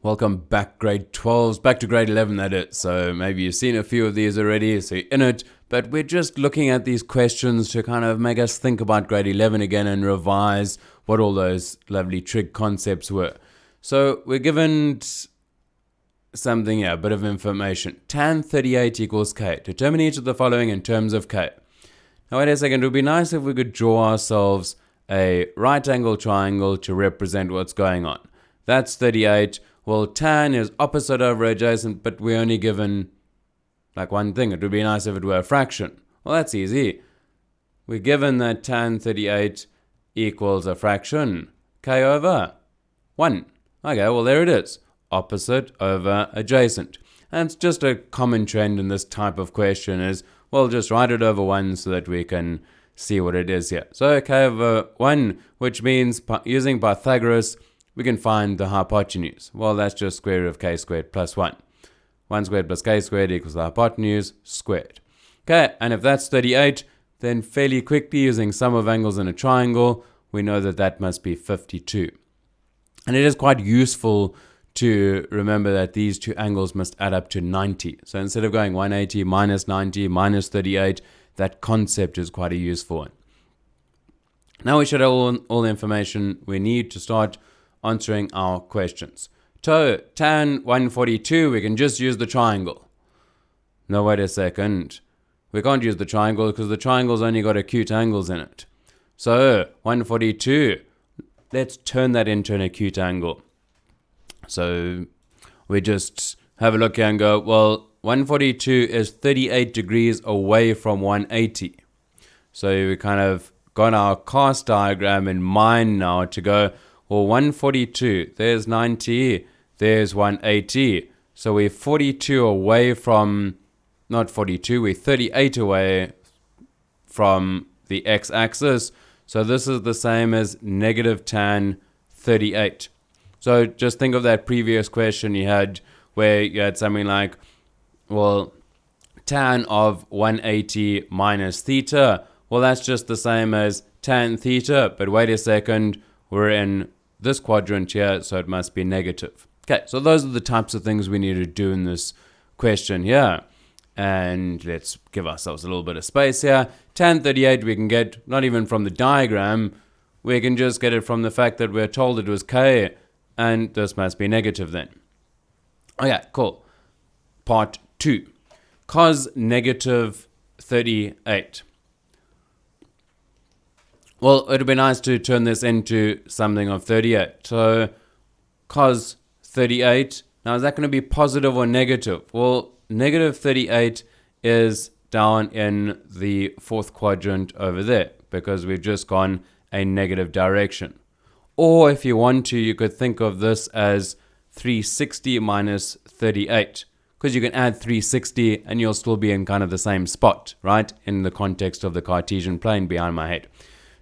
Welcome back, grade 12s, back to grade 11 that is. So maybe you've seen a few of these already, so you're in it, but we're just looking at these questions to kind of make us think about grade 11 again and revise what all those lovely trig concepts were. So we're given something here, a bit of information. Tan 38 equals k. Determine each of the following in terms of k. Now wait a second, it would be nice if we could draw ourselves a right angle triangle to represent what's going on. That's 38. Well, tan is opposite over adjacent, but we're only given like one thing. It would be nice if it were a fraction. Well, that's easy. We're given that tan 38 equals a fraction. K over 1. Okay, well, there it is. Opposite over adjacent. And it's just a common trend in this type of question is, well, just write it over 1 so that we can see what it is here. So k over 1, which means using Pythagoras, we can find the hypotenuse. Well, that's just square root of k squared plus 1. 1 squared plus k squared equals the hypotenuse squared. Okay, and if that's 38, then fairly quickly using sum of angles in a triangle, we know that that must be 52. And it is quite useful to remember that these two angles must add up to 90. So instead of going 180 minus 90 minus 38, that concept is quite a useful one. Now we should have all the information we need to start answering our questions. So, tan 142, we can just use the triangle. No, wait a second. We can't use the triangle because the triangle's only got acute angles in it. So, 142, let's turn that into an acute angle. So, we just have a look here and go, well, 142 is 38 degrees away from 180. So, we kind of got our cast diagram in mind now to go, well, 142, there's 90, there's 180. So we're 42 away from, not 42, we're 38 away from the x-axis. So this is the same as negative tan 38. So just think of that previous question you had where you had something like, well, tan of 180 minus theta. Well, that's just the same as tan theta, but wait a second, we're in this quadrant here, so it must be negative. Okay, so those are the types of things we need to do in this question here. And let's give ourselves a little bit of space here. Tan 38 we can get not even from the diagram, we can just get it from the fact that we're told it was k, and this must be negative then. Okay, cool. Part 2. Cos negative 38. Well, it would be nice to turn this into something of 38. So, cos 38, now is that going to be positive or negative? Well, negative 38 is down in the fourth quadrant over there because we've just gone a negative direction. Or if you want to, you could think of this as 360 minus 38. Because you can add 360 and you'll still be in kind of the same spot, right? In the context of the Cartesian plane behind my head.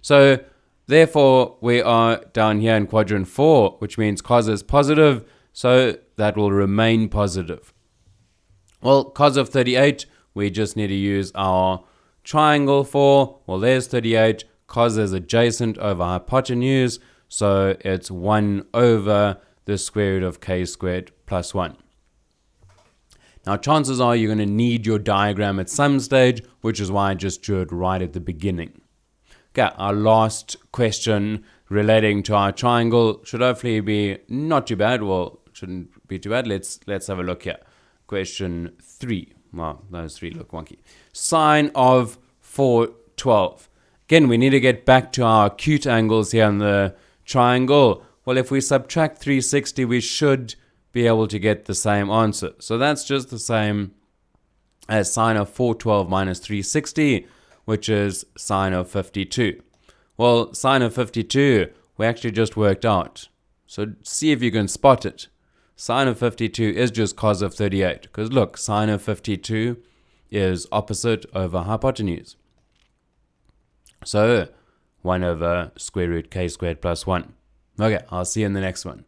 So, therefore, we are down here in quadrant 4, which means cos is positive, so that will remain positive. Well, cos of 38, we just need to use our triangle for, well, there's 38, cos is adjacent over hypotenuse, so it's 1 over the square root of k squared plus 1. Now, chances are you're going to need your diagram at some stage, which is why I just drew it right at the beginning. Okay, our last question relating to our triangle should hopefully be not too bad. Well, shouldn't be too bad. Let's have a look here. Question 3. Wow, those 3 look wonky. Sine of 412. Again, we need to get back to our acute angles here in the triangle. Well, if we subtract 360, we should be able to get the same answer. So that's just the same as sine of 412 minus 360. Which is sine of 52. Well, sine of 52, we actually just worked out. So see if you can spot it. Sine of 52 is just cos of 38. Because look, sine of 52 is opposite over hypotenuse. So 1 over square root k squared plus 1. Okay, I'll see you in the next one.